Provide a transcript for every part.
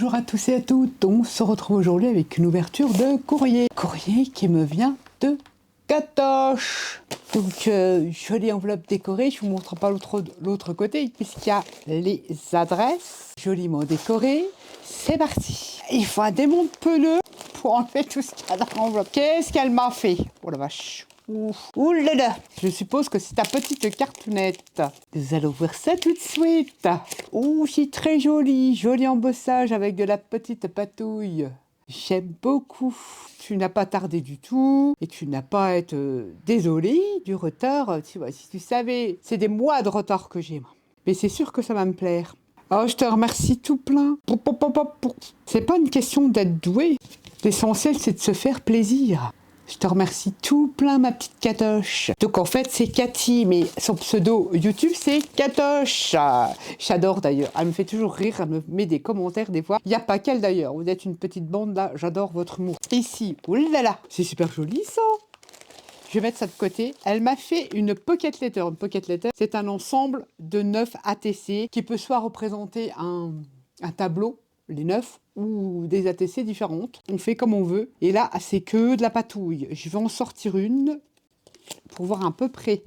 Bonjour à tous et à toutes, on se retrouve aujourd'hui avec une ouverture de courrier. Courrier qui me vient de Katoche. Donc jolie enveloppe décorée, je vous montre pas l'autre côté puisqu'il y a les adresses joliment décorées. C'est parti. Il faut un démonte-pneu pour enlever tout ce qu'il y a dans l'enveloppe. Qu'est-ce qu'elle m'a fait? Oh la vache. Ouh là là. Je suppose que c'est ta petite cartounette. Nous allons voir ça tout de suite. Ouh, c'est très joli. Joli embossage avec de la petite patouille. J'aime beaucoup. Tu n'as pas tardé du tout et tu n'as pas à être désolé du retard. Tu vois, si tu savais, c'est des mois de retard que j'ai. Mais c'est sûr que ça va me plaire. Oh, je te remercie tout plein. C'est pas une question d'être doué. L'essentiel, c'est de se faire plaisir. Je te remercie tout plein, ma petite Katoche. Donc en fait, c'est Cathy, mais son pseudo YouTube, c'est Katoche. J'adore d'ailleurs. Elle me fait toujours rire, elle me met des commentaires des fois. Il n'y a pas qu'elle d'ailleurs. Vous êtes une petite bande là, j'adore votre humour. Ici, oulala, c'est super joli ça. Je vais mettre ça de côté. Elle m'a fait une pocket letter. Une pocket letter, c'est un ensemble de 9 ATC qui peut soit représenter un tableau, les 9, ou des ATC différentes. On fait comme on veut. Et là, c'est que de la patouille. Je vais en sortir une pour voir à peu près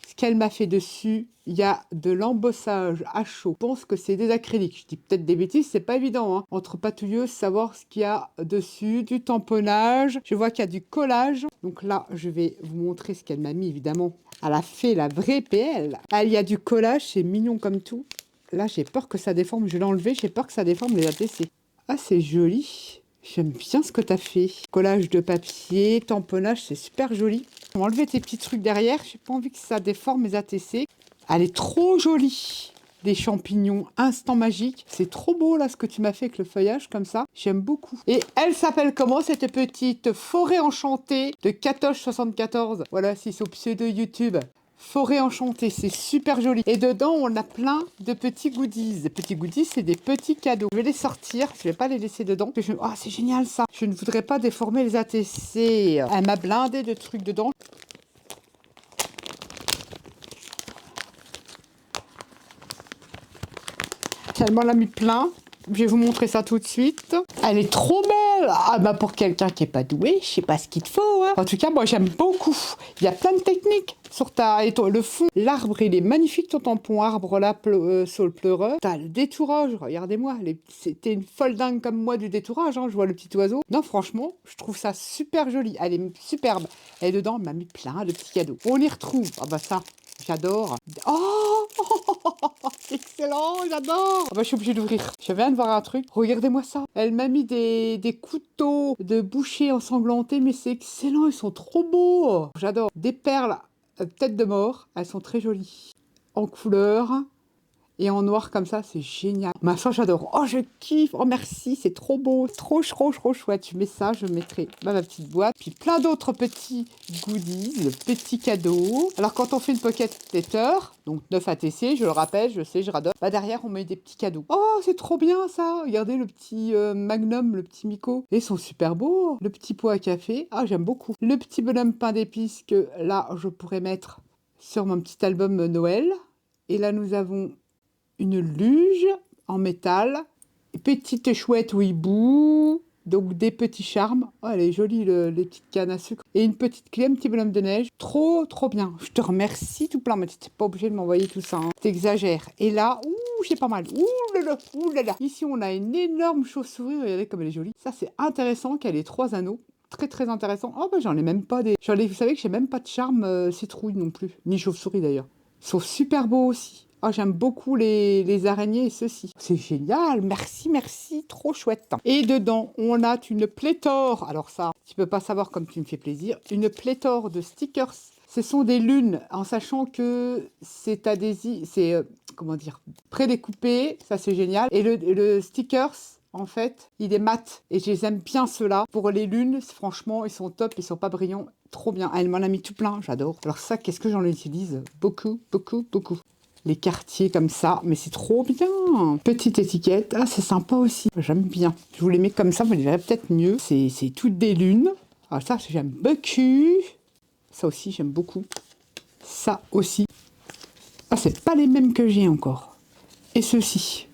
ce qu'elle m'a fait dessus. Il y a de l'embossage à chaud. Je pense que c'est des acryliques. Je dis peut-être des bêtises, c'est pas évident. Hein. Entre patouilleuses, savoir ce qu'il y a dessus. Du tamponnage. Je vois qu'il y a du collage. Donc là, je vais vous montrer ce qu'elle m'a mis, évidemment. Elle a fait la vraie PL. Ah, il y a du collage, c'est mignon comme tout. Là, j'ai peur que ça déforme. Je l'ai enlevé, j'ai peur que ça déforme les ATC. Ah, c'est joli. J'aime bien ce que tu as fait. Collage de papier, tamponnage, c'est super joli. On va enlever tes petits trucs derrière. J'ai pas envie que ça déforme mes ATC. Elle est trop jolie. Des champignons instant magique. C'est trop beau là ce que tu m'as fait avec le feuillage comme ça. J'aime beaucoup. Et elle s'appelle comment cette petite forêt enchantée de Katoche74? Voilà, c'est son pseudo YouTube. Forêt enchantée, c'est super joli. Et dedans, on a plein de petits goodies. Les petits goodies, c'est des petits cadeaux. Je vais les sortir, je vais pas les laisser dedans. Ah, c'est génial ça. Je ne voudrais pas déformer les ATC. Elle m'a blindé de trucs dedans. Elle m'en a mis plein. Je vais vous montrer ça tout de suite. Elle est trop belle. Ah bah pour quelqu'un qui est pas doué, je sais pas ce qu'il te faut. Hein. En tout cas, moi j'aime beaucoup. Il y a plein de techniques sur le fond. L'arbre, il est magnifique, ton tampon arbre là, sur le pleureux. T'as le détourage, regardez-moi. C'était une folle dingue comme moi du détourage. Hein. Je vois le petit oiseau. Non, franchement, je trouve ça super joli. Elle est superbe. Et dedans, elle m'a mis plein de petits cadeaux. On y retrouve. Ah bah ça. J'adore. Oh, excellent, j'adore. Ah bah, je suis obligée d'ouvrir. Je viens de voir un truc. Regardez-moi ça. Elle m'a mis des couteaux de boucher ensanglantés, mais c'est excellent. Ils sont trop beaux. J'adore. Des perles tête de mort. Elles sont très jolies. En couleur. Et en noir comme ça, c'est génial. Ma soeur, j'adore. Oh, je kiffe. Oh, merci, c'est trop beau. Trop chouette. Je mets ça, je mettrai ma petite boîte. Puis plein d'autres petits goodies, petits cadeaux. Alors, quand on fait une pocket letter, donc 9 ATC, je le rappelle, je sais, je radote. Bah, derrière, on met des petits cadeaux. Oh, c'est trop bien, ça. Regardez le petit Magnum, le petit Miko. Ils sont super beaux. Le petit pot à café. Ah, j'aime beaucoup. Le petit bonhomme pain d'épices que, là, je pourrais mettre sur mon petit album Noël. Et là, nous avons une luge en métal, petite chouette hibou, donc des petits charmes. Oh, elle est jolie, les petites cannes à sucre. Et une petite clé, un petit bonhomme de neige. Trop bien. Je te remercie tout plein, mais tu n'es pas obligé de m'envoyer tout ça. Hein. T'exagères. Et là, ouh, j'ai pas mal. Ouh là là. Ici, on a une énorme chauve-souris. Regardez comme elle est jolie. Ça, c'est intéressant qu'elle ait 3 anneaux. Très intéressant. Oh, bah, j'en ai même pas des... Vous savez que j'ai même pas de charme citrouille non plus. Ni chauve-souris d'ailleurs. Ils sont super beaux aussi. Oh, j'aime beaucoup les araignées et ceux-ci. C'est génial, merci, trop chouette. Et dedans, on a une pléthore. Alors ça, tu peux pas savoir comme tu me fais plaisir. Une pléthore de stickers. Ce sont des lunes, en sachant que c'est adhésif, c'est, comment dire, prédécoupé. Ça, c'est génial. Et le stickers, en fait, il est mat. Et je les aime bien ceux-là. Pour les lunes, franchement, ils sont top, ils sont pas brillants. Trop bien. Elle m'en a mis tout plein, j'adore. Alors ça, qu'est-ce que j'en utilise? Beaucoup. Les quartiers comme ça, mais c'est trop bien. Petite étiquette, ah c'est sympa aussi, j'aime bien. Je vous les mets comme ça, vous les verrez peut-être mieux. C'est toutes des lunes. Ah ça j'aime beaucoup. Ça aussi j'aime beaucoup. Ça aussi. Ah c'est pas les mêmes que j'ai encore. Et ceux-ci.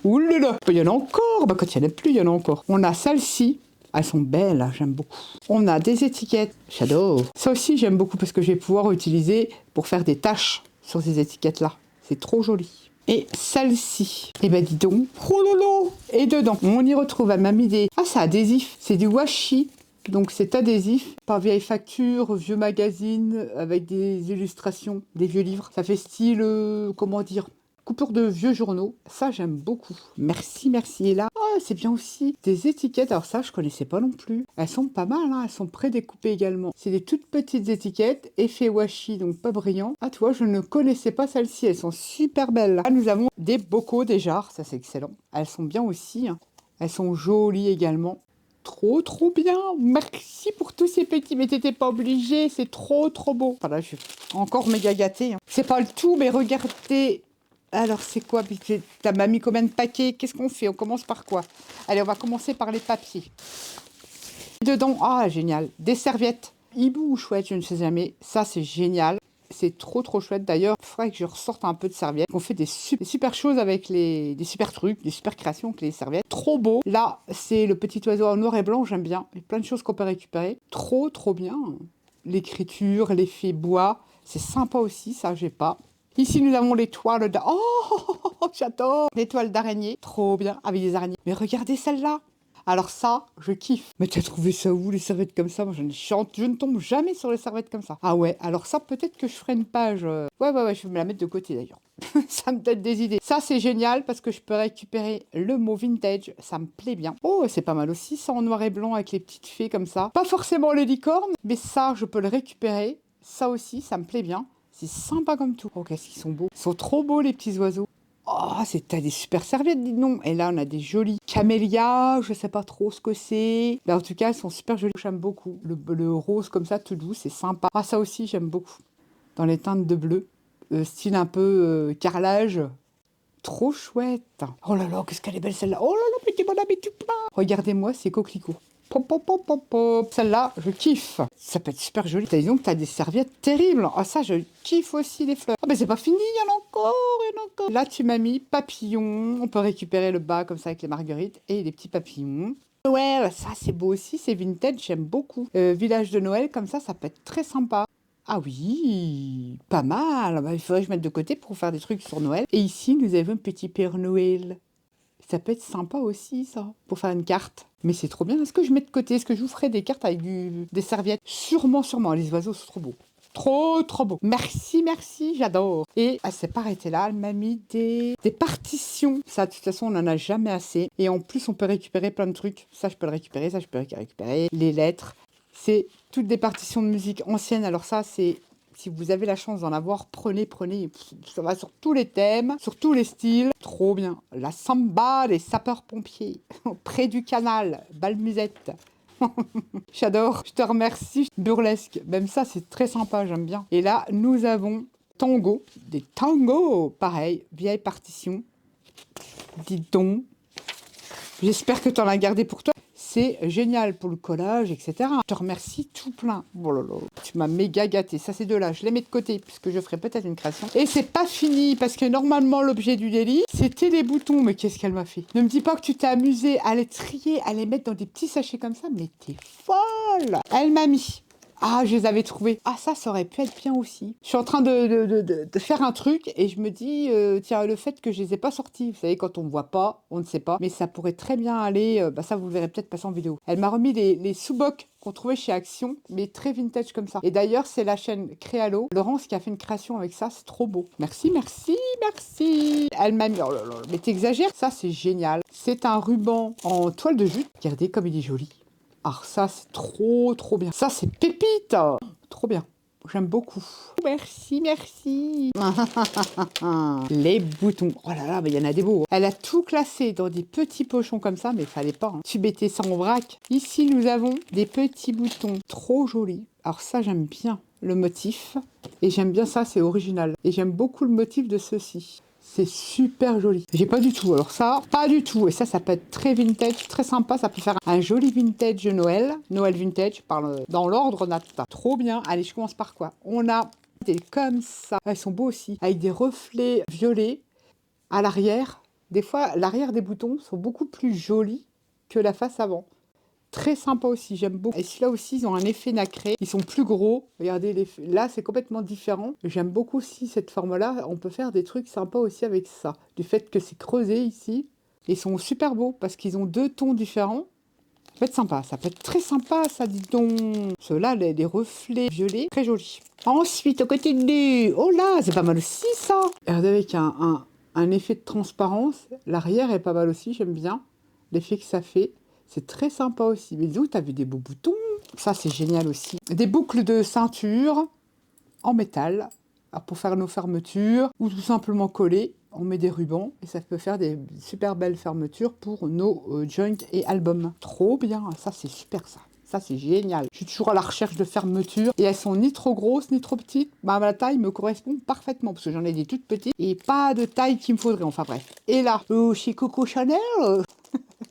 Ouh là là, il y en a encore. Bah, quand il n'y en a plus, il y en a encore. On a celle-ci. Elles sont belles, j'aime beaucoup. On a des étiquettes, j'adore. Ça aussi, j'aime beaucoup parce que je vais pouvoir utiliser pour faire des taches sur ces étiquettes-là. C'est trop joli. Et celle-ci, eh ben dis donc, oh lolo. Et dedans, on y retrouve, elle m'a mis des... Ah, c'est adhésif, c'est du washi. Donc c'est adhésif, par vieille facture, vieux magazine, avec des illustrations, des vieux livres. Ça fait style, comment dire, coupure de vieux journaux. Ça, j'aime beaucoup. Merci, merci. Et là, oh, c'est bien aussi des étiquettes. Alors ça, je connaissais pas non plus. Elles sont pas mal, hein. Elles sont prédécoupées également. C'est des toutes petites étiquettes, effet washi, donc pas brillant. Ah, tu vois, je ne connaissais pas celles-ci. Elles sont super belles. Là, nous avons des bocaux, des jarres. Ça, c'est excellent. Elles sont bien aussi, hein. Elles sont jolies également. Trop, trop bien. Merci pour tous ces petits. Mais t'étais pas obligé. C'est trop, trop beau. Voilà, je suis encore méga gâtée, hein. C'est pas le tout, mais regardez. Alors, c'est quoi? T'as m'a mis combien de paquets? Qu'est-ce qu'on fait? On commence par quoi? Allez, on va commencer par les papiers. Dedans, ah, génial. Des serviettes. Hibou ou chouette, je ne sais jamais. Ça, c'est génial. C'est trop, trop chouette. D'ailleurs, il faudrait que je ressorte un peu de serviettes. On fait des super choses avec des super trucs, des super créations avec les serviettes. Trop beau. Là, c'est le petit oiseau en noir et blanc. J'aime bien. Il y a plein de choses qu'on peut récupérer. Trop, trop bien. L'écriture, l'effet bois. C'est sympa aussi. Ça, j'ai pas. Ici, nous avons les toiles d'araignée. Oh, j'adore les toiles d'araignée. Trop bien, avec des araignées. Mais regardez celle-là. Alors ça, je kiffe. Mais t'as trouvé ça où, les serviettes comme ça? Moi, je ne tombe jamais sur les serviettes comme ça. Ah ouais, alors ça, peut-être que je ferai une page. Ouais, je vais me la mettre de côté d'ailleurs. Ça me donne des idées. Ça, c'est génial parce que je peux récupérer le mot vintage. Ça me plaît bien. Oh, c'est pas mal aussi, ça en noir et blanc avec les petites fées comme ça. Pas forcément les licornes, mais ça, je peux le récupérer. Ça aussi, ça me plaît bien. C'est sympa comme tout. Oh, qu'est-ce qu'ils sont beaux. Ils sont trop beaux, les petits oiseaux. Oh, t'as des super serviettes, dis donc. Et là, on a des jolis camélias. Je sais pas trop ce que c'est. Mais en tout cas, elles sont super jolies. J'aime beaucoup. Le rose comme ça, tout doux, c'est sympa. Ah, ça aussi, j'aime beaucoup. Dans les teintes de bleu. Style un peu carrelage. Trop chouette. Oh là là, qu'est-ce qu'elle est belle celle-là. Oh là là, mais t'es mon ami tout plein. Regardez-moi ces coquelicots. Pop, pop, pop, pop, pop. Celle-là, je kiffe. Ça peut être super joli. T'as dit donc, t'as des serviettes terribles. Ah, ça, je kiffe aussi les fleurs. Ah, mais c'est pas fini, il y en a encore, il y en a encore. Là, tu m'as mis papillon. On peut récupérer le bas comme ça avec les marguerites et les petits papillons. Noël, ça, c'est beau aussi. C'est vintage, j'aime beaucoup. Village de Noël, comme ça peut être très sympa. Ah oui, pas mal. Bah, il faudrait que je mette de côté pour faire des trucs sur Noël. Et ici, nous avons un petit Père Noël. Ça peut être sympa aussi, ça, pour faire une carte. Mais c'est trop bien. Est-ce que je mets de côté? Est-ce que je vous ferai des cartes avec des serviettes? Sûrement, sûrement. Les oiseaux sont trop beaux. Trop, trop beaux. Merci, merci, j'adore. Et elle s'est pas arrêtée là. Elle m'a mis des partitions. Ça, de toute façon, on n'en a jamais assez. Et en plus, on peut récupérer plein de trucs. Ça, je peux le récupérer. Ça, je peux récupérer. Les lettres. C'est toutes des partitions de musique anciennes. Alors ça, c'est... Si vous avez la chance d'en avoir, prenez. Ça va sur tous les thèmes, sur tous les styles. Trop bien. La samba des sapeurs-pompiers, près du canal, Balmusette. J'adore. Je te remercie. Burlesque. Même ça, c'est très sympa, j'aime bien. Et là, nous avons tango. Des tangos. Pareil, vieille partition. Dis donc. J'espère que tu en as gardé pour toi. C'est génial pour le collage, etc. Je te remercie tout plein. Oh là là, tu m'as méga gâté. Ça, ces deux-là, je les mets de côté puisque je ferai peut-être une création. Et c'est pas fini parce que normalement, l'objet du délit, c'était les boutons. Mais qu'est-ce qu'elle m'a fait? Ne me dis pas que tu t'es amusé à les trier, à les mettre dans des petits sachets comme ça. Mais t'es folle! Elle m'a mis. Ah, je les avais trouvés. Ah, ça aurait pu être bien aussi. Je suis en train de faire un truc et je me dis, tiens, le fait que je les ai pas sortis, vous savez, quand on ne voit pas, on ne sait pas, mais ça pourrait très bien aller, ça vous le verrez peut-être passer en vidéo. Elle m'a remis les sous-bocs qu'on trouvait chez Action, mais très vintage comme ça. Et d'ailleurs, c'est la chaîne Créalo, Laurence, qui a fait une création avec ça, c'est trop beau. Merci, merci, merci. Elle m'a mis, oh là là, mais t'exagères, ça c'est génial. C'est un ruban en toile de jute. Regardez comme il est joli. Ah, ça, c'est trop, trop bien. Ça, c'est pépite. Trop bien. J'aime beaucoup. Merci, merci. Les boutons. Oh là là, mais il y en a des beaux. Elle a tout classé dans des petits pochons comme ça, mais il fallait pas. Hein. Tu mettais ça en vrac. Ici, nous avons des petits boutons trop jolis. Alors ça, j'aime bien le motif. Et j'aime bien ça, c'est original. Et j'aime beaucoup le motif de ceci. C'est super joli. J'ai pas du tout. Alors ça, pas du tout. Et ça peut être très vintage, très sympa. Ça peut faire un joli vintage de Noël. Noël vintage, parle dans l'ordre Nata. Trop bien. Allez, je commence par quoi? On a des comme ça. Elles sont beaux aussi. Avec des reflets violets à l'arrière. Des fois, l'arrière des boutons sont beaucoup plus jolis que la face avant. Très sympa aussi, j'aime beaucoup. Et celui-là aussi, ils ont un effet nacré. Ils sont plus gros. Regardez, là, c'est complètement différent. J'aime beaucoup aussi cette forme-là. On peut faire des trucs sympas aussi avec ça. Du fait que c'est creusé ici. Ils sont super beaux parce qu'ils ont 2 tons différents. Ça peut être sympa, ça peut être très sympa, ça, dis donc. Ceux-là, les reflets violets, très jolis. Ensuite, au côté du... Oh là, c'est pas mal aussi, ça. Regardez, avec un effet de transparence. L'arrière est pas mal aussi, j'aime bien l'effet que ça fait. C'est très sympa aussi. Mais d'où t'as vu des beaux boutons? Ça, c'est génial aussi. Des boucles de ceinture en métal pour faire nos fermetures ou tout simplement coller. On met des rubans et ça peut faire des super belles fermetures pour nos junk et albums. Trop bien, ça c'est super ça. Ça c'est génial. Je suis toujours à la recherche de fermetures et elles sont ni trop grosses ni trop petites. Bah, la taille me correspond parfaitement parce que j'en ai des toutes petites et pas de taille qu'il me faudrait. Enfin bref. Et là, chez Coco Chanel,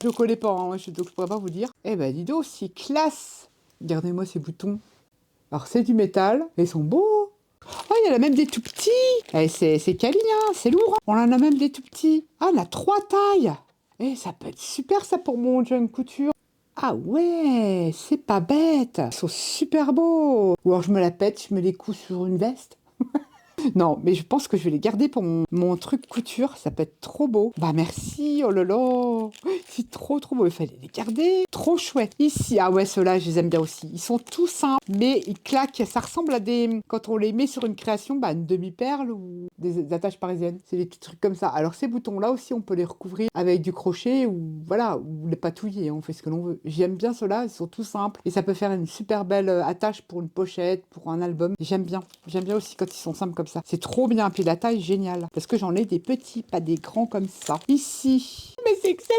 je ne connais pas, hein, donc je ne pourrais pas vous dire. Eh ben dis donc, c'est classe. Regardez-moi ces boutons. Alors c'est du métal, ils sont beaux. Oh, il y en a même des tout petits. Eh, c'est câlin, hein, c'est lourd. Hein. On en a même des tout petits. Ah, on a 3 tailles. Eh, ça peut être super ça pour mon junk couture. Ah ouais, c'est pas bête. Ils sont super beaux. Ou alors je me la pète, je me les couds sur une veste. Non, mais je pense que je vais les garder pour mon truc couture. Ça peut être trop beau. Bah merci, oh là là. C'est trop trop beau. Il fallait les garder. Trop chouette. Ici, ah ouais, ceux-là, je les aime bien aussi. Ils sont tout simples, mais ils claquent. Ça ressemble à des... Quand on les met sur une création, bah, une demi-perle ou des attaches parisiennes. C'est des petits trucs comme ça. Alors ces boutons-là aussi, on peut les recouvrir avec du crochet ou voilà, ou les patouiller. On fait ce que l'on veut. J'aime bien ceux-là. Ils sont tout simples. Et ça peut faire une super belle attache pour une pochette, pour un album. J'aime bien. J'aime bien aussi quand ils sont simples comme ça. C'est trop bien. Puis la taille, géniale. Parce que j'en ai des petits, pas des grands comme ça. Ici. Mais c'est excellent!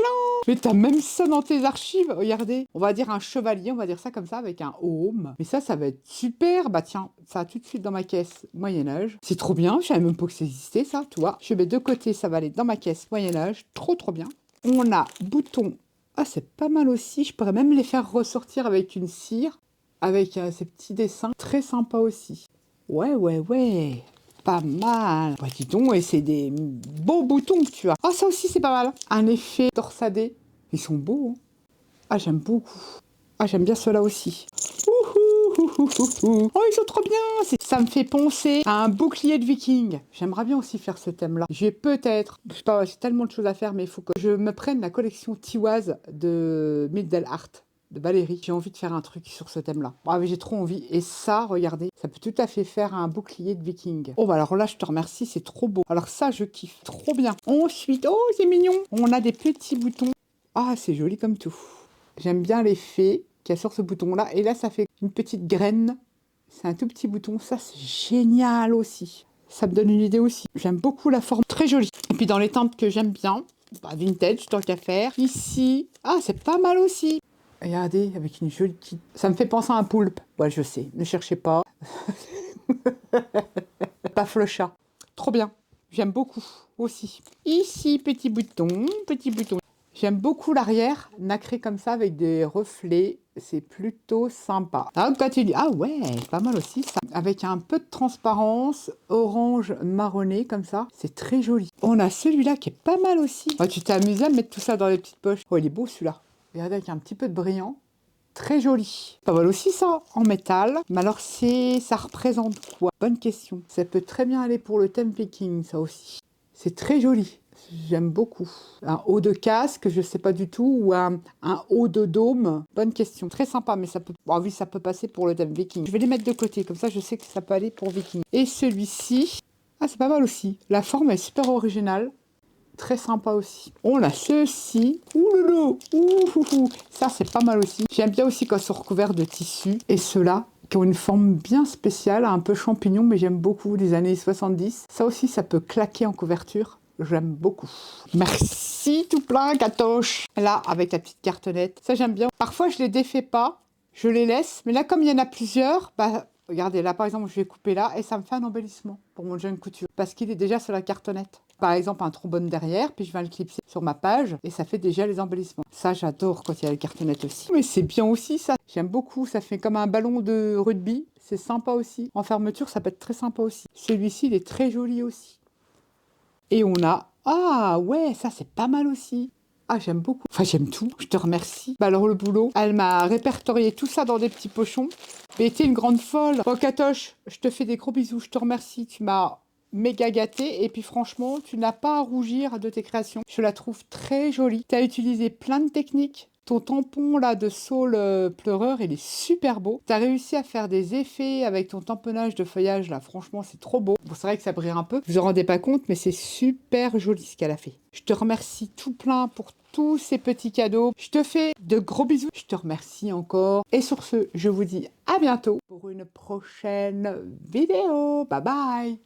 Mais t'as même ça dans tes archives. Regardez. On va dire un chevalier. On va dire ça comme ça avec un home. Mais ça va être super. Bah tiens, ça a tout de suite dans ma caisse Moyen-Âge. C'est trop bien. Je savais même pas que ça existait, ça. Tu vois. Je mets de côté. Ça va aller dans ma caisse Moyen-Âge. Trop, trop bien. On a boutons. Ah, c'est pas mal aussi. Je pourrais même les faire ressortir avec une cire. Avec ces petits dessins. Très sympa aussi. Ouais, ouais, ouais. Pas mal. Bah dis donc, et c'est des beaux boutons que tu as. Ah, ça aussi, c'est pas mal. Un effet torsadé. Ils sont beaux. Hein. Ah, j'aime beaucoup. Ah, j'aime bien ceux-là aussi. Oh, ils sont trop bien. Ça me fait penser à un bouclier de viking. J'aimerais bien aussi faire ce thème-là. J'ai peut-être, je sais pas, j'ai tellement de choses à faire, mais il faut que je me prenne la collection Tiwaz de Middle Art. De Valérie. J'ai envie de faire un truc sur ce thème-là. Ah, mais j'ai trop envie. Et ça, regardez, ça peut tout à fait faire un bouclier de viking. Oh, bah alors là, je te remercie, c'est trop beau. Alors ça, je kiffe. Trop bien. Ensuite, oh, c'est mignon. On a des petits boutons. Ah, c'est joli comme tout. J'aime bien l'effet qu'il y a sur ce bouton-là. Et là, ça fait une petite graine. C'est un tout petit bouton. Ça, c'est génial aussi. Ça me donne une idée aussi. J'aime beaucoup la forme. Très jolie. Et puis dans les teintes que j'aime bien, bah, vintage, tant qu'à faire. Ici, ah, c'est pas mal aussi. Regardez, avec une jolie petite... Ça me fait penser à un poulpe. Ouais, je sais, ne cherchez pas. Pas Flochat. Trop bien. J'aime beaucoup aussi. Ici, petit bouton, petit bouton. J'aime beaucoup l'arrière, nacré comme ça, avec des reflets. C'est plutôt sympa. Ah, quand tu dis... Ah ouais, pas mal aussi ça. Avec un peu de transparence, orange marronné comme ça. C'est très joli. On a celui-là qui est pas mal aussi. Oh, tu t'es amusé à mettre tout ça dans les petites poches. Oh, il est beau celui-là. Regardez, avec un petit peu de brillant. Très joli. Pas mal aussi ça, en métal. Mais alors, ça représente quoi? Bonne question. Ça peut très bien aller pour le thème viking, ça aussi. C'est très joli. J'aime beaucoup. Un haut de casque, je sais pas du tout, ou un haut de dôme. Bonne question. Très sympa, mais ça peut... Oh oui, ça peut passer pour le thème viking. Je vais les mettre de côté, comme ça je sais que ça peut aller pour viking. Et celui-ci, ah c'est pas mal aussi. La forme est super originale. Très sympa aussi. On a ceux-ci. Ouloulou. Ouhouhou. Ça, c'est pas mal aussi. J'aime bien aussi quand ils sont recouverts de tissu. Et ceux-là, qui ont une forme bien spéciale, un peu champignon, mais j'aime beaucoup, des années 70. Ça aussi, ça peut claquer en couverture. J'aime beaucoup. Merci tout plein, Katoche. Là, avec la petite cartonnette. Ça, j'aime bien. Parfois, je les défais pas. Je les laisse. Mais là, comme il y en a plusieurs, bah... Regardez, là, par exemple, je vais couper là et ça me fait un embellissement pour mon junk couture. Parce qu'il est déjà sur la cartonnette. Par exemple, un trombone derrière, puis je vais le clipser sur ma page et ça fait déjà les embellissements. Ça, j'adore quand il y a les cartonnettes aussi. Mais c'est bien aussi, ça. J'aime beaucoup. Ça fait comme un ballon de rugby. C'est sympa aussi. En fermeture, ça peut être très sympa aussi. Celui-ci, il est très joli aussi. Et on a... Ah ouais, ça c'est pas mal aussi. Ah, j'aime beaucoup. Enfin, j'aime tout. Je te remercie. Bah alors, le boulot, elle m'a répertorié tout ça dans des petits pochons. Mais t'es une grande folle. Bon, Katoche, je te fais des gros bisous. Je te remercie. Tu m'as méga gâtée. Et puis, franchement, tu n'as pas à rougir de tes créations. Je la trouve très jolie. Tu as utilisé plein de techniques. Ton tampon là de saule pleureur, il est super beau. Tu as réussi à faire des effets avec ton tamponnage de feuillage là, franchement c'est trop beau. Bon, c'est vrai que ça brille un peu, vous en rendez pas compte, mais c'est super joli ce qu'elle a fait. Je te remercie tout plein pour tous ces petits cadeaux. Je te fais de gros bisous. Je te remercie encore. Et sur ce, je vous dis à bientôt pour une prochaine vidéo. Bye bye.